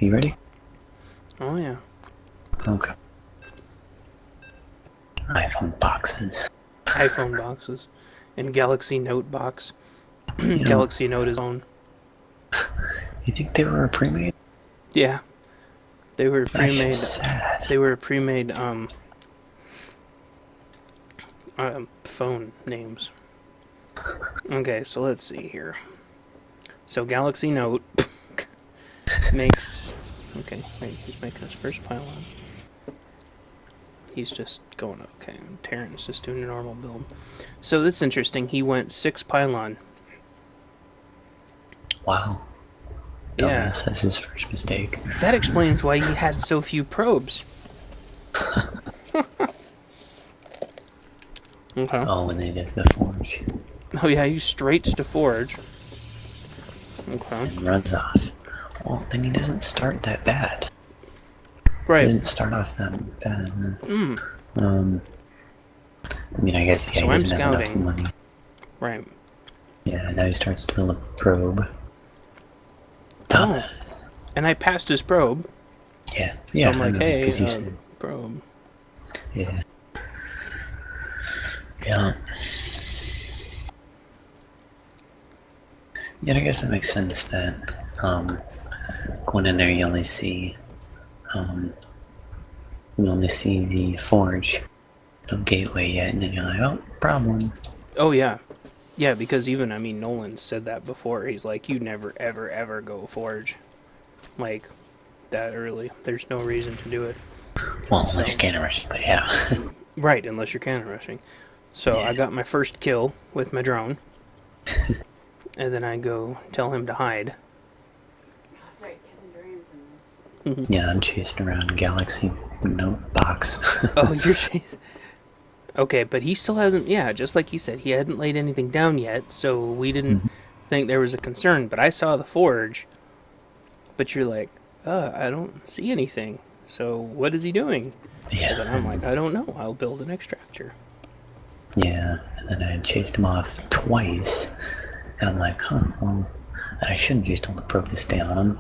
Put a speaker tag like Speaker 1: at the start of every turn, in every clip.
Speaker 1: You ready?
Speaker 2: Oh, yeah.
Speaker 1: Okay. iPhone boxes.
Speaker 2: iPhone boxes. And Galaxy Note box.
Speaker 1: You know,
Speaker 2: Galaxy Note is own.
Speaker 1: you think they were a pre-made?
Speaker 2: Yeah. They were
Speaker 1: That's
Speaker 2: pre-made.
Speaker 1: just sad.
Speaker 2: They were pre-made phone names. Okay, so let's see here. So Galaxy Note makes... Okay, wait, he's making his first pylon. He's just going, okay, Terran's just doing a normal build. So this is interesting. He went 6 pylon.
Speaker 1: Wow.
Speaker 2: Yeah.
Speaker 1: Dumbass, that's his first mistake.
Speaker 2: That explains why he had so few probes. Okay.
Speaker 1: Oh, when they did the forge.
Speaker 2: Oh yeah, he straights to forge. Okay.
Speaker 1: And runs off. Well, then he doesn't start that bad.
Speaker 2: Right.
Speaker 1: He doesn't start off that bad. I mean, I guess
Speaker 2: So
Speaker 1: he
Speaker 2: I'm
Speaker 1: doesn't have enough
Speaker 2: scouting.
Speaker 1: money.
Speaker 2: Right.
Speaker 1: Yeah, now he starts to build a probe.
Speaker 2: Oh. And I passed his probe.
Speaker 1: Yeah.
Speaker 2: So
Speaker 1: Yeah.
Speaker 2: I'm like, hey,
Speaker 1: he said,
Speaker 2: probe.
Speaker 1: yeah. Yeah. Yeah, I guess that makes sense that going in there you only see the forge, no gateway yet, and then you're like, oh, problem.
Speaker 2: Oh yeah. Yeah, because even, I mean, Nolan said that before. He's like, you never, ever, ever go forge. Like, that early. There's no reason to do it.
Speaker 1: Well, unless you're cannon rushing, but yeah.
Speaker 2: Right, unless you're cannon rushing. So
Speaker 1: Yeah.
Speaker 2: I got my first kill with my drone. And then I go tell him to hide.
Speaker 3: That's right, Kevin Durant's in this.
Speaker 1: Yeah, I'm chasing around Galaxy Note box.
Speaker 2: Oh, you're chasing... Okay, but he still hasn't... Yeah, just like you said, he hadn't laid anything down yet, so we didn't think there was a concern. But I saw the forge. But you're like, I don't see anything. So what is he doing?
Speaker 1: Yeah.
Speaker 2: And then I'm like, I don't know. I'll build an extractor.
Speaker 1: Yeah, and then I chased him off twice, and I'm like, well, I should have just told the probe to stay on him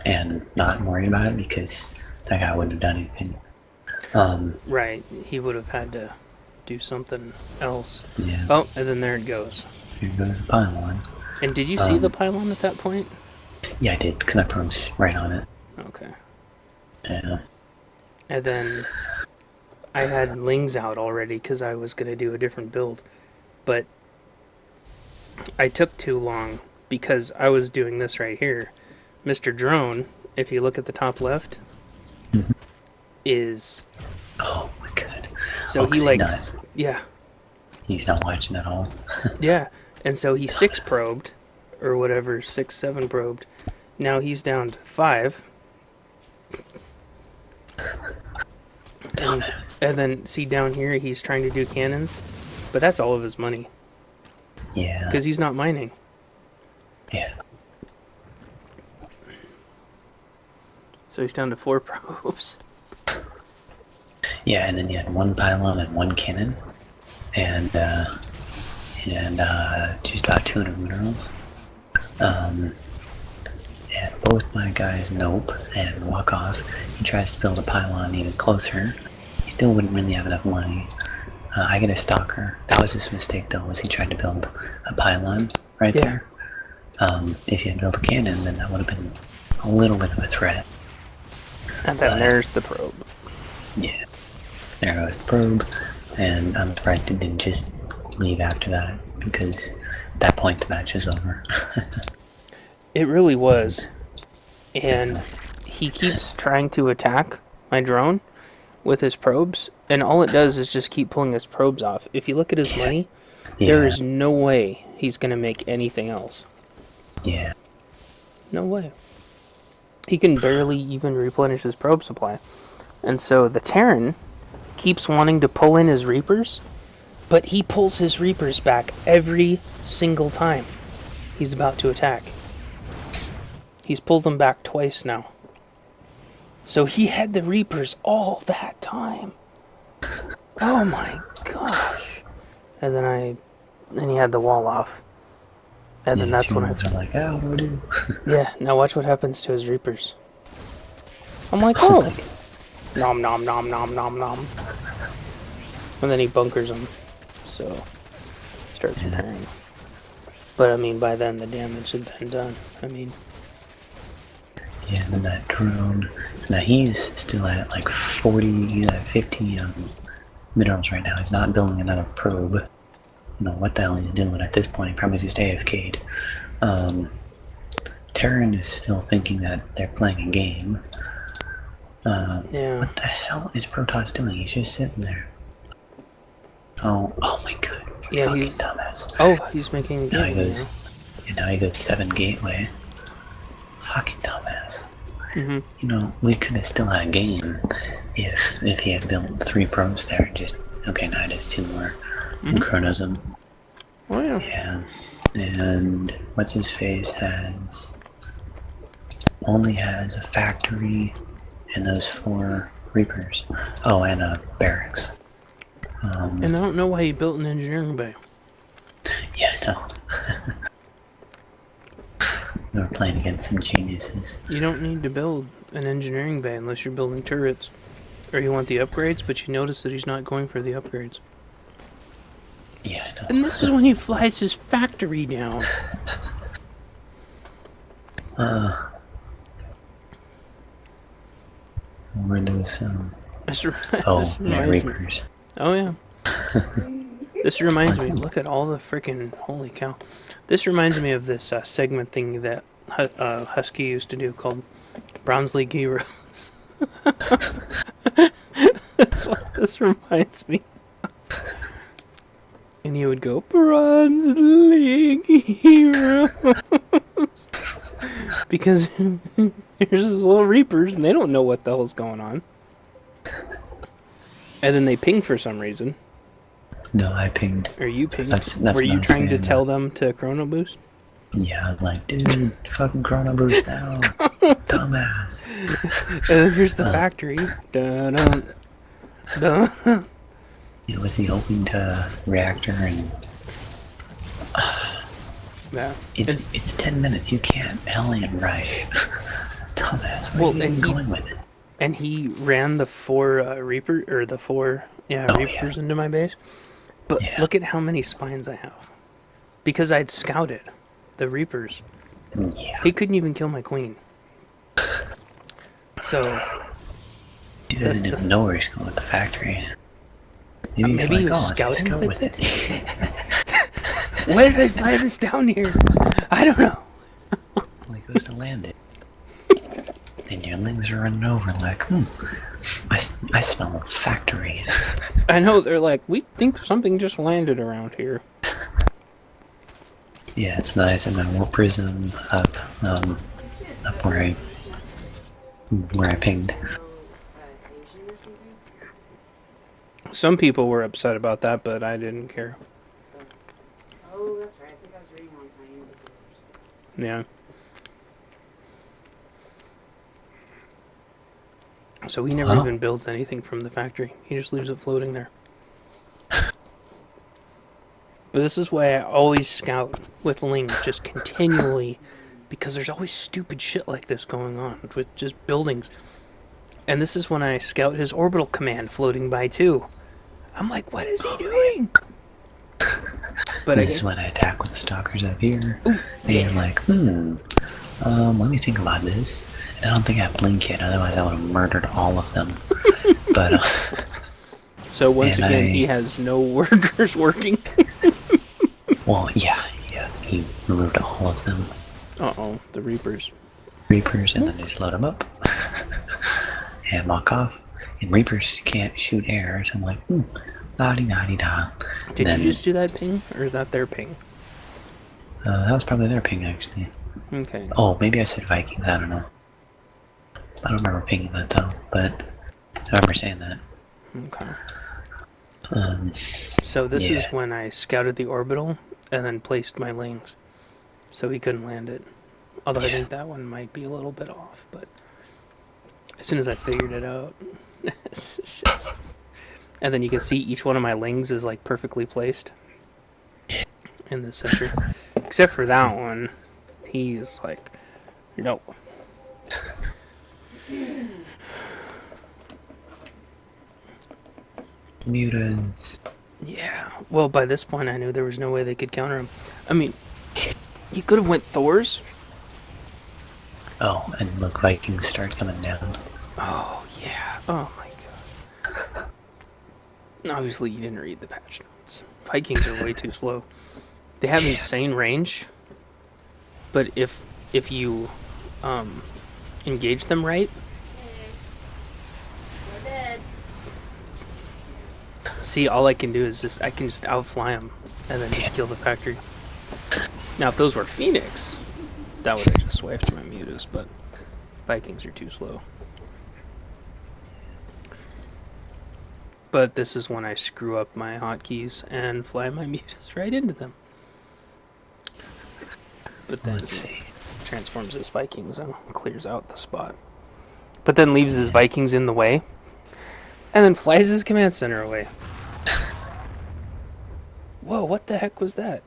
Speaker 1: and not worry about it because that guy wouldn't have done anything.
Speaker 2: Right, he would have had to do something else.
Speaker 1: Yeah.
Speaker 2: Oh, and then there it goes.
Speaker 1: Here goes the pylon.
Speaker 2: And did you see the pylon at that point?
Speaker 1: Yeah, I did, because I probe's right on it.
Speaker 2: Okay.
Speaker 1: Yeah.
Speaker 2: And then I had lings out already because I was going to do a different build. But I took too long because I was doing this right here. Mr. Drone, if you look at the top left, is...
Speaker 1: Oh my god.
Speaker 2: So he
Speaker 1: 'cause
Speaker 2: like...
Speaker 1: he's not,
Speaker 2: Yeah.
Speaker 1: he's not watching at all.
Speaker 2: Yeah. And so he 6 probed, or whatever, 6, 7 probed. Now he's down to 5. And then, see down here, he's trying to do cannons. But that's all of his money.
Speaker 1: Yeah.
Speaker 2: Because he's not mining.
Speaker 1: Yeah.
Speaker 2: So he's down to 4 probes.
Speaker 1: Yeah, and then you had 1 pylon and 1 cannon. And just about 200 minerals. And both my guys nope and walk off. He tries to build a pylon even closer. He still wouldn't really have enough money. I get a stalker. That was his mistake though, was he tried to build a pylon right there. If he had built a cannon, then that would have been a little bit of a threat.
Speaker 2: And then there's the probe.
Speaker 1: Yeah. There goes the probe. And I'm surprised he didn't just leave after that, because at that point the match is over.
Speaker 2: It really was. And he keeps trying to attack my drone with his probes, and all it does is just keep pulling his probes off. If you look at his money, there is no way he's going to make anything else.
Speaker 1: Yeah.
Speaker 2: No way. He can barely even replenish his probe supply. And so the Terran keeps wanting to pull in his Reapers, but he pulls his Reapers back every single time he's about to attack. He's pulled them back twice now. So he had the Reapers all that time. Oh my gosh. And then he had the wall off. And then that's when I...
Speaker 1: was like, oh, what do?
Speaker 2: Yeah, now watch what happens to his Reapers. I'm like, oh. Nom nom nom nom nom nom. And then he bunkers them. So, starts repairing. But I mean, by then the damage had been done. I mean...
Speaker 1: Yeah, and then that drone. So now he's still at like 40, he's at 50 minerals right now. He's not building another probe. I don't know what the hell he's doing at this point. He probably just AFK'd. Terran is still thinking that they're playing a game.
Speaker 2: Yeah.
Speaker 1: What the hell is Protoss doing? He's just sitting there. Oh my god.
Speaker 2: Yeah,
Speaker 1: fucking dumbass.
Speaker 2: Oh, he's making a
Speaker 1: Now he
Speaker 2: game
Speaker 1: goes, now he goes 7 gateway. Fucking dumbass.
Speaker 2: Mm-hmm.
Speaker 1: You know, we could have still had a game if he had built 3 probes there. Just okay, now it is 2 more. And Chronosm.
Speaker 2: Oh yeah.
Speaker 1: Yeah. And what's his face only has a factory and those 4 Reapers. Oh, and a barracks.
Speaker 2: And I don't know why he built an engineering bay.
Speaker 1: Yeah, no. We were playing against some geniuses.
Speaker 2: You don't need to build an engineering bay unless you're building turrets. Or you want the upgrades, but you notice that he's not going for the upgrades.
Speaker 1: Yeah, I know.
Speaker 2: And this is when he flies his factory down.
Speaker 1: Where those,
Speaker 2: This
Speaker 1: oh, yeah,
Speaker 2: reminds me.
Speaker 1: Reapers.
Speaker 2: Oh yeah. This reminds me. Look at all the freaking holy cow. This reminds me of this segment thing that Husky used to do called Bronze League Heroes. That's what this reminds me of. And he would go Bronze League Heroes because here's his little Reapers and they don't know what the hell's going on. And then they ping for some reason.
Speaker 1: No, I pinged.
Speaker 2: Or you pinged.
Speaker 1: That's
Speaker 2: Were you
Speaker 1: what I'm
Speaker 2: trying to
Speaker 1: saying,
Speaker 2: tell them to chrono boost?
Speaker 1: Yeah, I'm like, dude, fucking Chrono Boost now. Dumbass.
Speaker 2: And then here's the factory. Dun, dun, dun.
Speaker 1: It was he hoping to reactor and
Speaker 2: Yeah.
Speaker 1: it's 10 minutes. You can't alien rush. Dumbass.
Speaker 2: Well,
Speaker 1: Where's he going with it?
Speaker 2: And he ran the 4 Reaper or the 4 Reapers into my base. But look at how many spines I have. Because I'd scouted the Reapers.
Speaker 1: Yeah.
Speaker 2: He couldn't even kill my queen. So
Speaker 1: He doesn't even know where he's going with the factory.
Speaker 2: maybe
Speaker 1: he's
Speaker 2: he
Speaker 1: like,
Speaker 2: was
Speaker 1: let's
Speaker 2: scouting
Speaker 1: go
Speaker 2: with it. Why did I fly this down here? I don't know.
Speaker 1: Well, he goes to land it. And your lings are running over like, I smell a factory.
Speaker 2: I know, they're like, we think something just landed around here.
Speaker 1: Yeah, it's nice. And then we'll prism up where I pinged.
Speaker 2: Some people were upset about that, but I didn't care.
Speaker 3: Oh, that's right. I think I was reading on Cayenne.
Speaker 2: Yeah. So he never even builds anything from the factory. He just leaves it floating there. But this is why I always scout with Ling, just continually, because there's always stupid shit like this going on with just buildings. And this is when I scout his orbital command floating by too. I'm like, what is he doing? But
Speaker 1: This is when I attack with the stalkers up here. And I'm like, let me think about this. And I don't think I have blink yet, otherwise I would have murdered all of them. But
Speaker 2: so once again, he has no workers working.
Speaker 1: Well, yeah, he removed all of them.
Speaker 2: The Reapers.
Speaker 1: Reapers, and then just load them up. And walk off. And Reapers can't shoot air, so I'm like, la-di-da-di-da.
Speaker 2: Did you just do that ping, or is that their ping?
Speaker 1: That was probably their ping, actually.
Speaker 2: Okay.
Speaker 1: Oh, maybe I said Vikings, I don't know. I don't remember pinging that, though, but I remember saying that.
Speaker 2: Okay. So this is when I scouted the orbital, and then placed my lings. So he couldn't land it. Although I think that one might be a little bit off, but as soon as I figured it out. And then you can see each one of my lings is like perfectly placed in the center. Except for that one. He's like, no.
Speaker 1: Mutas.
Speaker 2: Yeah. Well, by this point, I knew there was no way they could counter him. I mean, he could have went Thor's.
Speaker 1: Oh, and look, Vikings start coming down.
Speaker 2: Oh, yeah. Oh, my God. Obviously, you didn't read the patch notes. Vikings are way too slow. They have insane range, but if you engage them right...
Speaker 3: We're dead.
Speaker 2: See, all I can do is I can just outfly them and then just kill the factory. Now, if those were Phoenix, that would have just swiped my mutas, but Vikings are too slow. But this is when I screw up my hotkeys and fly my mutas right into them. But then
Speaker 1: Let's see.
Speaker 2: transforms his Vikings and clears out the spot. But then leaves his Vikings in the way, and then flies his command center away. Whoa, what the heck was that?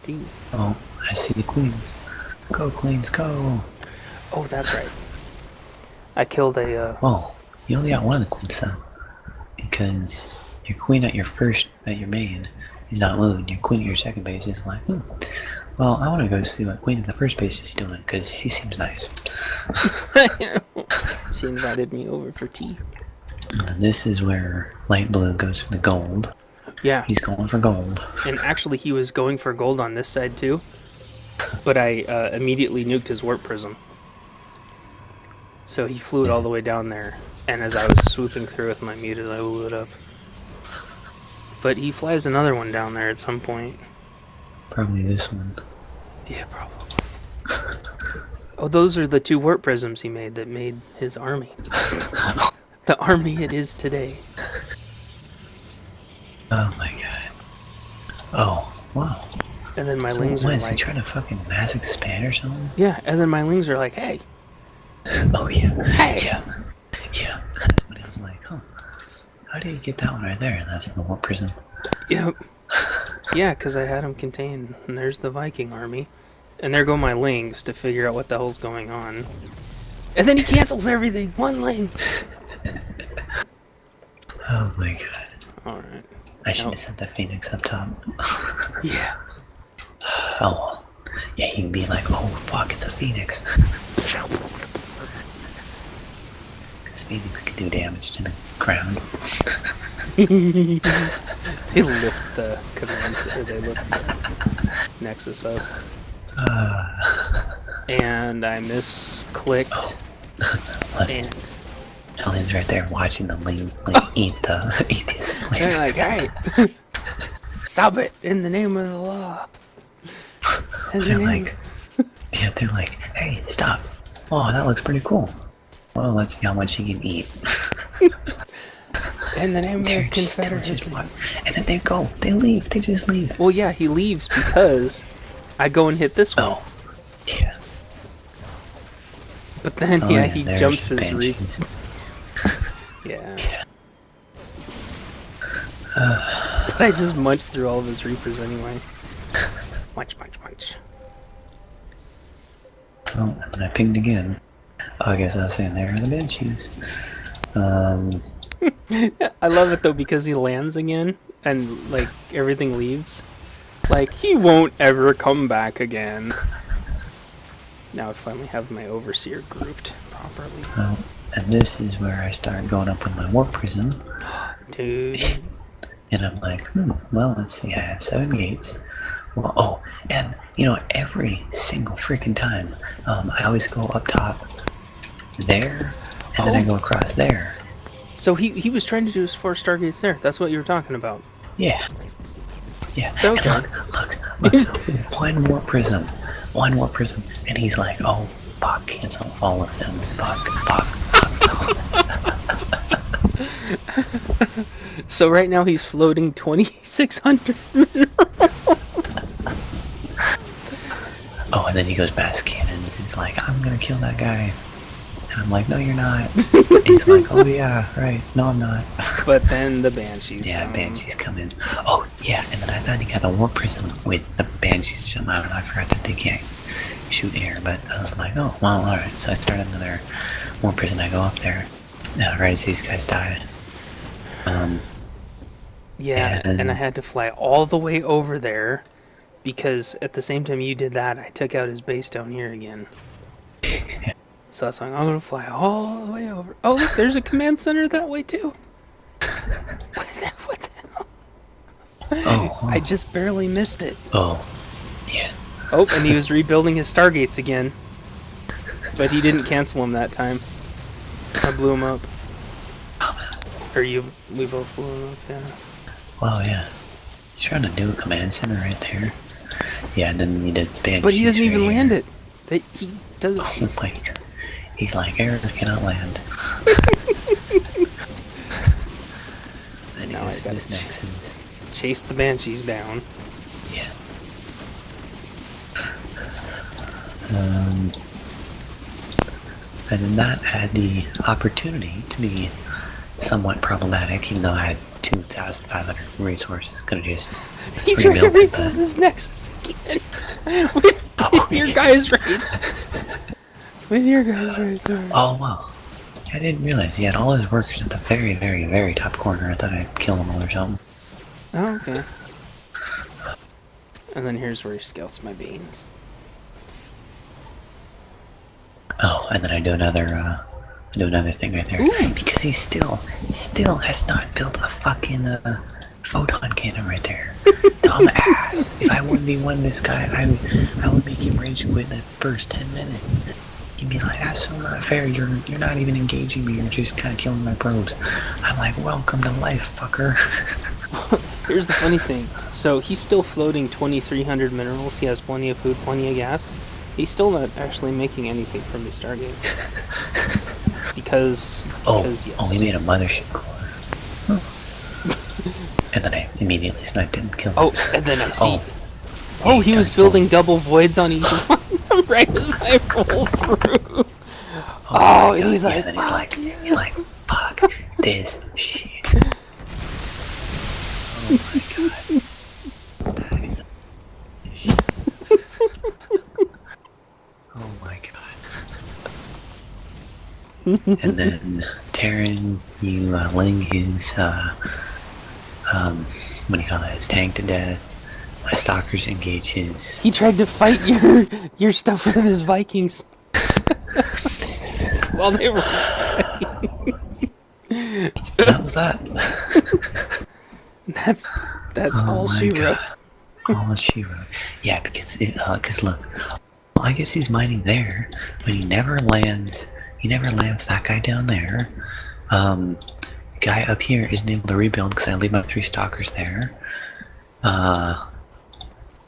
Speaker 2: D.
Speaker 1: Oh, I see the queens. Go, queens, go!
Speaker 2: Oh, that's right. I killed a...
Speaker 1: Oh, you only got one of the queens, though. Because your queen at your main is not moving. Your queen at your second base is like, well, I want to go see what queen at the first base is doing, because she seems nice.
Speaker 2: She invited me over for tea.
Speaker 1: And this is where light blue goes for the gold.
Speaker 2: Yeah.
Speaker 1: He's going for gold.
Speaker 2: And actually, he was going for gold on this side, too. But I immediately nuked his warp prism. So he flew it all the way down there. And as I was swooping through with my mutas, I blew it up. But he flies another one down there at some point.
Speaker 1: Probably this one.
Speaker 2: Yeah, probably. Oh, those are the 2 warp prisms he made that made his army. The army it is today.
Speaker 1: Oh my god. Oh, wow.
Speaker 2: And then my
Speaker 1: So
Speaker 2: lings
Speaker 1: what,
Speaker 2: are
Speaker 1: is he
Speaker 2: like...
Speaker 1: trying to fucking mass expand or something?
Speaker 2: Yeah, and then my lings are like, hey.
Speaker 1: Oh yeah.
Speaker 2: Hey!
Speaker 1: Yeah. Yeah. That's what it was like, huh? How did you get that one right there? That's the warp prism.
Speaker 2: Yep. Yeah, because I had him contained. And there's the Viking army. And there go my lings to figure out what the hell's going on. And then he cancels everything. One ling.
Speaker 1: Oh my god.
Speaker 2: Alright.
Speaker 1: I should have sent the Phoenix up top.
Speaker 2: Yeah.
Speaker 1: Oh well. Yeah, he'd be like, oh fuck, it's a Phoenix. Because Phoenix can do damage to the ground.
Speaker 2: They lift the commands, or they lift the Nexus up. And I misclicked. And
Speaker 1: Ellen's right there watching the link eat this player.
Speaker 2: they're like, hey, stop it in the name of the law.
Speaker 1: They're like, yeah, they're like, hey, stop. Oh, that looks pretty cool. Well, let's see how much he can eat.
Speaker 2: In the name of the Confederacy.
Speaker 1: And then they go. They leave. They just leave.
Speaker 2: Well, yeah, he leaves because I go and hit this one.
Speaker 1: Oh, yeah.
Speaker 2: But then,
Speaker 1: Oh,
Speaker 2: yeah, he
Speaker 1: there's
Speaker 2: jumps his
Speaker 1: Banshees.
Speaker 2: Yeah. But I just munched through all of his Reapers anyway. Munch, munch, munch.
Speaker 1: Oh, and then I pinged again. Oh, I guess I was saying there are the Banshees.
Speaker 2: I love it though because he lands again and like everything leaves. Like he won't ever come back again. Now I finally have my overseer grouped properly.
Speaker 1: Oh, and this is where I start going up with my warp prism.
Speaker 2: Dude.
Speaker 1: And I'm like, well, let's see, I have 7 gates. Well, oh, and, you know, every single freaking time, I always go up top there, and then I go across there.
Speaker 2: So he was trying to do his 4 stargates there. That's what you were talking about.
Speaker 1: Yeah. Yeah.
Speaker 2: Okay.
Speaker 1: And look, one warp prism. And he's like, oh, fuck, cancel all of them. Fuck.
Speaker 2: So right now he's floating 2,600 minerals.
Speaker 1: Oh, and then he goes past cannons. He's like, I'm gonna kill that guy. And I'm like, no, you're not. He's like, oh yeah, right. No, I'm not.
Speaker 2: But then the Banshees come.
Speaker 1: Banshees come in. Oh, yeah, and then I thought he got the warp prism with the Banshees jump out, and I forgot that they can't shoot air, but I was like, oh, well, alright. So I started another warp prism. I go up there. Right as these guys die,
Speaker 2: Yeah, and I had to fly all the way over there because at the same time you did that, I took out his base down here again. So that's like, I'm going to fly all the way over. Oh, look, there's a command center that way too. What the hell?
Speaker 1: Oh,
Speaker 2: I just barely missed it.
Speaker 1: oh, yeah.
Speaker 2: Oh, and he was rebuilding his stargates again. But he didn't cancel them that time. I blew him up. Or we both blew him up, yeah.
Speaker 1: Wow, yeah. He's trying to do a command center right there. Yeah, and then he does bad.
Speaker 2: But he doesn't even land it. He doesn't.
Speaker 1: Oh my god. He's like, error cannot land. Then he
Speaker 2: Now
Speaker 1: goes
Speaker 2: I
Speaker 1: to this Nexus.
Speaker 2: chase the Banshees down.
Speaker 1: Yeah. And then that had the opportunity to be somewhat problematic, even though I had 2,500 resources. Could have just
Speaker 2: He tried to
Speaker 1: rebuilt it,
Speaker 2: rebuild
Speaker 1: but-
Speaker 2: this Nexus again. with your guys right. With your guys right there.
Speaker 1: Oh, wow. I didn't realize he had all his workers at the very, very, very top corner. I thought I'd kill them all or something.
Speaker 2: Oh, okay. And then here's where he scouts my beans.
Speaker 1: Oh, and then I do another thing right there.
Speaker 2: Ooh.
Speaker 1: Because he still has not built a fucking photon cannon right there. Dumbass. If I 1v1 this guy, I would make him rage quit in the first 10 minutes. He'd be like, that's so not fair. You're not even engaging me. You're just kind of killing my probes. I'm like, welcome to life, fucker.
Speaker 2: Here's the funny thing. So he's still floating 2,300 minerals. He has plenty of food, plenty of gas. He's still not actually making anything from the Stargate. Because yes.
Speaker 1: Oh, he made a mothership core. And then I immediately sniped it and killed him.
Speaker 2: Oh, and then I see.
Speaker 1: Oh,
Speaker 2: He was building double voids on each one right as I roll through. Oh, and he's like,
Speaker 1: then
Speaker 2: fuck you.
Speaker 1: he's like, fuck this shit. Oh my god. That is the shit. Oh my god. And then Terran, you ling his what do you call that? His tank to death. My stalkers engage his.
Speaker 2: He tried to fight your stuff with his Vikings. While they were
Speaker 1: That was that.
Speaker 2: That's all
Speaker 1: my
Speaker 2: she
Speaker 1: God.
Speaker 2: wrote.
Speaker 1: All she wrote. Yeah, because look, well, I guess he's mining there, but he never lands. He never lands that guy down there. Guy up here isn't able to rebuild because I leave my 3 stalkers there.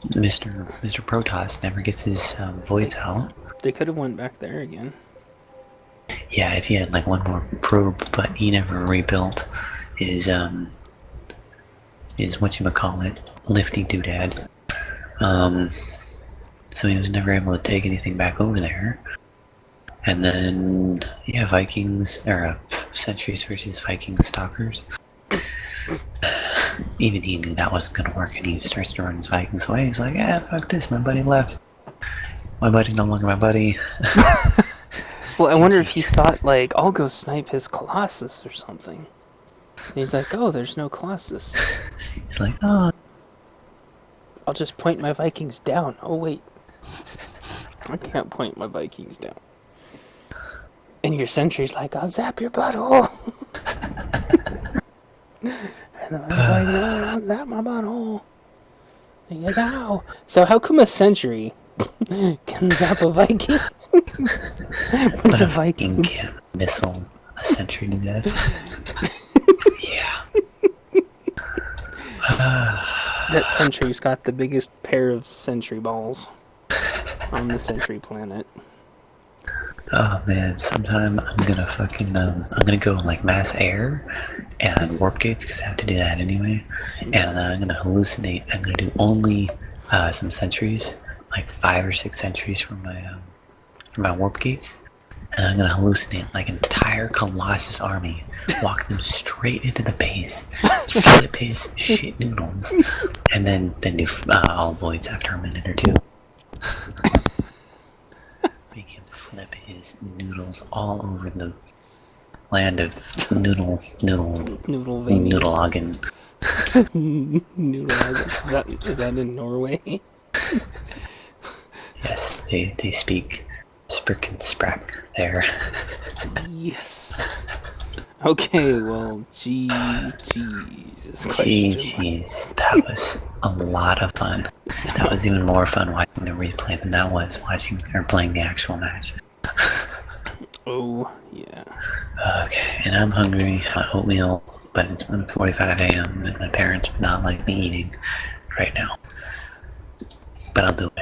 Speaker 1: Mr. Protoss never gets his voids out.
Speaker 2: They could have went back there again.
Speaker 1: Yeah, if he had like one more probe, but he never rebuilt his whatchamacallit, lifty doodad. So he was never able to take anything back over there. And then, yeah, Vikings, or sentries versus Viking stalkers. Even he knew that wasn't gonna work, and he starts to run his Vikings away. He's like, ah, fuck this, my buddy left. My buddy no longer my buddy.
Speaker 2: Well, I wonder if he thought, like, I'll go snipe his Colossus or something. And he's like, oh, there's no Colossus.
Speaker 1: He's like, oh.
Speaker 2: I'll just point my Vikings down. Oh, wait. I can't point my Vikings down. And your sentry's like, I'll zap your butthole. And I was like, no, I'll zap my butthole. And he goes, ow. So how come a sentry can zap a Viking?
Speaker 1: But a Viking can't missile a sentry to death. Yeah.
Speaker 2: That sentry's got the biggest pair of sentry balls on the sentry planet.
Speaker 1: Oh man, sometime I'm gonna fucking I'm gonna go like mass air and warp gates because I have to do that anyway. And I'm gonna hallucinate. I'm gonna do only some sentries, like 5 or 6 sentries for my warp gates. And I'm gonna hallucinate like an entire Colossus army, walk them straight into the base, flip his shit noodles, and then do all voids after a minute or 2. Make him flip his noodles all over land of noodle
Speaker 2: Noodlevania.
Speaker 1: noodleoggin.
Speaker 2: Noodle. Is that in Norway?
Speaker 1: Yes, they speak Sprickensprak there.
Speaker 2: Yes. Okay, well, Jesus question mark.
Speaker 1: Jeez, that was a lot of fun. That was even more fun watching the replay than that was watching or playing the actual match.
Speaker 2: Oh, yeah.
Speaker 1: Okay, and I'm hungry. I want oatmeal, but it's 1:45 a.m. and my parents would not like me eating right now. But I'll do it.